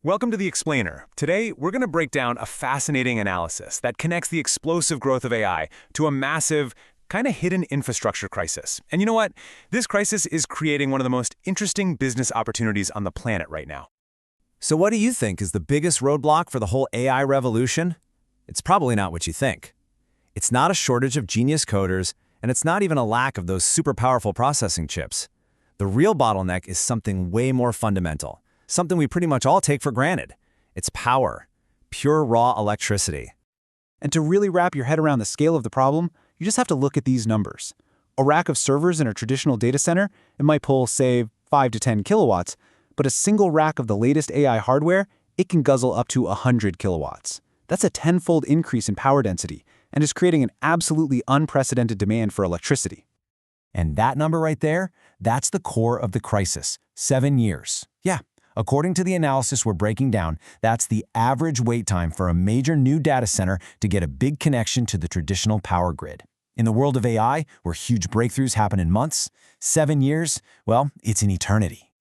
Welcome to The Explainer. Today, we're going to break down a fascinating analysis that connects the explosive growth of AI to a massive, kind of hidden infrastructure crisis. And you know what? This crisis is creating one of the most interesting business opportunities on the planet right now. So what do you think is the biggest roadblock for the whole AI revolution? It's probably not what you think. It's not a shortage of genius coders, and it's not even a lack of those super powerful processing chips. The real bottleneck is something way more fundamental, something we pretty much all take for granted. It's power, pure raw electricity. And to really wrap your head around the scale of the problem, you just have to look at these numbers. A rack of servers in a traditional data center, it might pull, say, 5 to 10 kilowatts, but a single rack of the latest AI hardware, it can guzzle up to 100 kilowatts. That's a tenfold increase in power density, and is creating an absolutely unprecedented demand for electricity. And that number right there, that's the core of the crisis, 7 years. Yeah, according to the analysis we're breaking down, that's the average wait time for a major new data center to get a big connection to the traditional power grid. In the world of AI, where huge breakthroughs happen in months, 7 years, well, it's an eternity.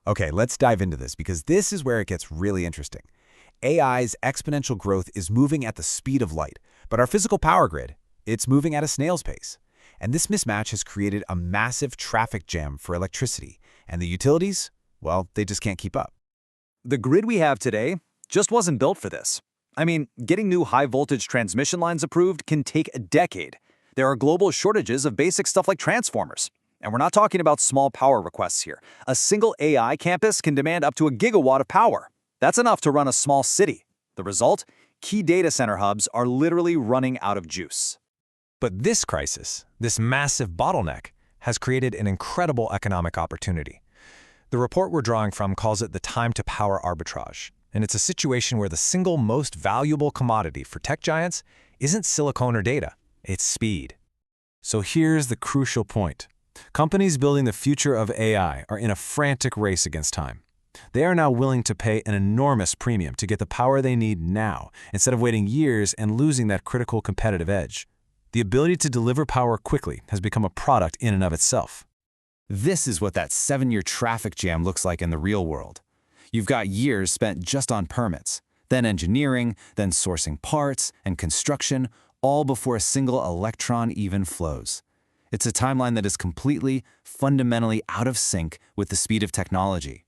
Okay, let's dive into this because this is where it gets really interesting. AI's exponential growth is moving at the speed of light, but our physical power grid, it's moving at a snail's pace. And this mismatch has created a massive traffic jam for electricity, and the utilities, well, they just can't keep up. The grid we have today just wasn't built for this. I mean, getting new high-voltage transmission lines approved can take a decade. There are global shortages of basic stuff like transformers. And we're not talking about small power requests here. A single AI campus can demand up to a gigawatt of power. That's enough to run a small city. The result? Key data center hubs are literally running out of juice. But this crisis, this massive bottleneck, has created an incredible economic opportunity. The report we're drawing from calls it the time-to-power arbitrage, and it's a situation where the single most valuable commodity for tech giants isn't silicon or data, it's speed. So here's the crucial point. Companies building the future of AI are in a frantic race against time. They are now willing to pay an enormous premium to get the power they need now, instead of waiting years and losing that critical competitive edge. The ability to deliver power quickly has become a product in and of itself. This is what that 7-year traffic jam looks like in the real world. You've got years spent just on permits, then engineering, then sourcing parts and construction, all before a single electron even flows. It's a timeline that is completely, fundamentally out of sync with the speed of technology.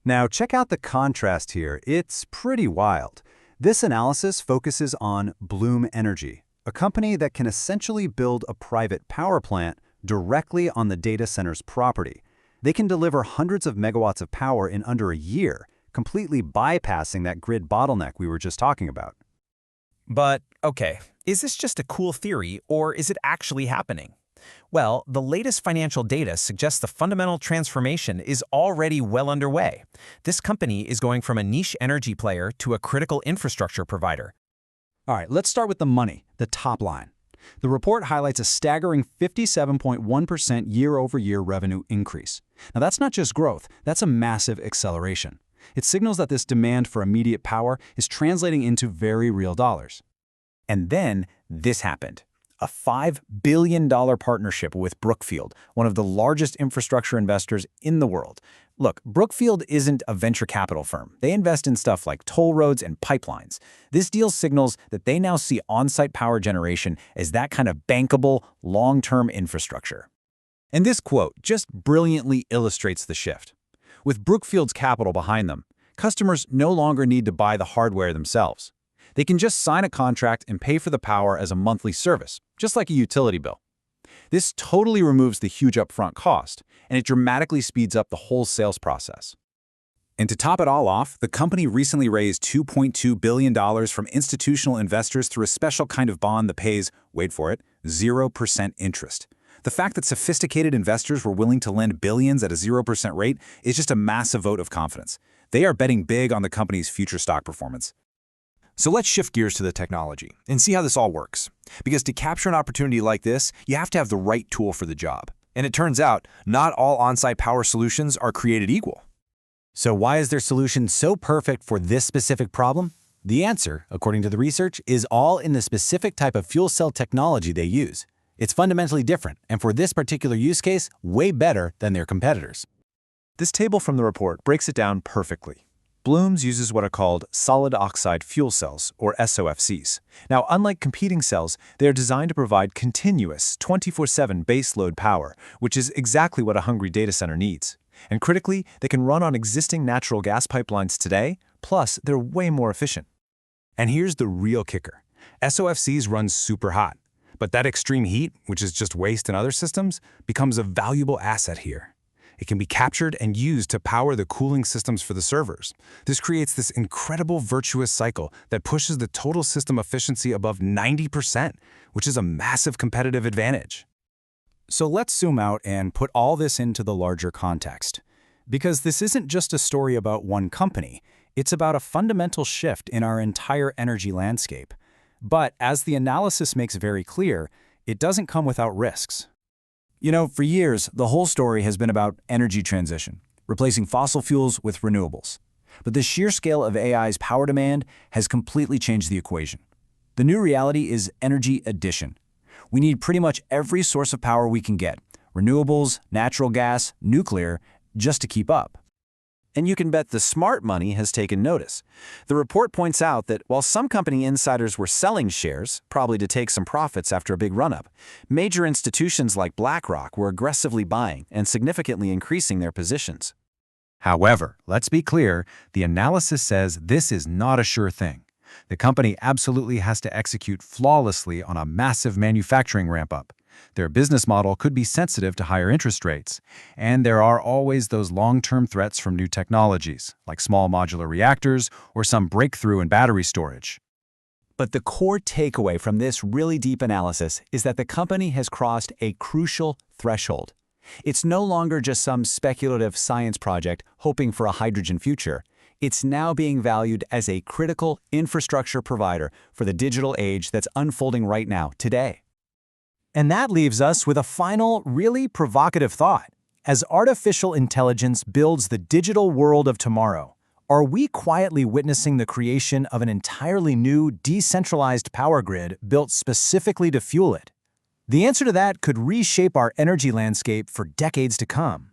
Now, check out the contrast here. It's pretty wild. This analysis focuses on Bloom Energy, a company that can essentially build a private power plant directly on the data center's property. They can deliver hundreds of megawatts of power in under a year, completely bypassing that grid bottleneck we were just talking about. But, okay, is this just a cool theory, or is it actually happening? Well, the latest financial data suggests the fundamental transformation is already well underway. This company is going from a niche energy player to a critical infrastructure provider. All right, let's start with the money, the top line. The report highlights a staggering 57.1% year-over-year revenue increase. Now, that's not just growth, that's a massive acceleration. It signals that this demand for immediate power is translating into very real dollars. And then this happened. A $5 billion partnership with Brookfield, one of the largest infrastructure investors in the world. Look, Brookfield isn't a venture capital firm. They invest in stuff like toll roads and pipelines. This deal signals that they now see on-site power generation as that kind of bankable, long-term infrastructure. And this quote just brilliantly illustrates the shift. With Brookfield's capital behind them, customers no longer need to buy the hardware themselves. They can just sign a contract and pay for the power as a monthly service, just like a utility bill. This totally removes the huge upfront cost, and it dramatically speeds up the whole sales process. And to top it all off, the company recently raised $2.2 billion from institutional investors through a special kind of bond that pays, wait for it, 0% interest. The fact that sophisticated investors were willing to lend billions at a 0% rate is just a massive vote of confidence. They are betting big on the company's future stock performance. So let's shift gears to the technology and see how this all works. Because to capture an opportunity like this, you have to have the right tool for the job. And it turns out, not all on-site power solutions are created equal. So why is their solution so perfect for this specific problem? The answer, according to the research, is all in the specific type of fuel cell technology they use. It's fundamentally different, and for this particular use case, way better than their competitors. This table from the report breaks it down perfectly. Bloom's uses what are called Solid Oxide Fuel Cells, or SOFCs. Now, unlike competing cells, they are designed to provide continuous 24/7 baseload power, which is exactly what a hungry data center needs. And critically, they can run on existing natural gas pipelines today, plus they're way more efficient. And here's the real kicker. SOFCs run super hot, but that extreme heat, which is just waste in other systems, becomes a valuable asset here. It can be captured and used to power the cooling systems for the servers. This creates this incredible virtuous cycle that pushes the total system efficiency above 90%, which is a massive competitive advantage. So let's zoom out and put all this into the larger context. Because this isn't just a story about one company, it's about a fundamental shift in our entire energy landscape. But as the analysis makes very clear, it doesn't come without risks. You know, for years, the whole story has been about energy transition, replacing fossil fuels with renewables. But the sheer scale of AI's power demand has completely changed the equation. The new reality is energy addition. We need pretty much every source of power we can get, renewables, natural gas, nuclear, just to keep up. And you can bet the smart money has taken notice. The report points out that while some company insiders were selling shares, probably to take some profits after a big run-up, major institutions like BlackRock were aggressively buying and significantly increasing their positions. However, let's be clear, the analysis says this is not a sure thing. The company absolutely has to execute flawlessly on a massive manufacturing ramp-up. Their business model could be sensitive to higher interest rates, and there are always those long-term threats from new technologies, like small modular reactors or some breakthrough in battery storage. But the core takeaway from this really deep analysis is that the company has crossed a crucial threshold. It's no longer just some speculative science project hoping for a hydrogen future. It's now being valued as a critical infrastructure provider for the digital age that's unfolding right now, today. And that leaves us with a final, really provocative thought. As artificial intelligence builds the digital world of tomorrow, are we quietly witnessing the creation of an entirely new, decentralized power grid built specifically to fuel it? The answer to that could reshape our energy landscape for decades to come.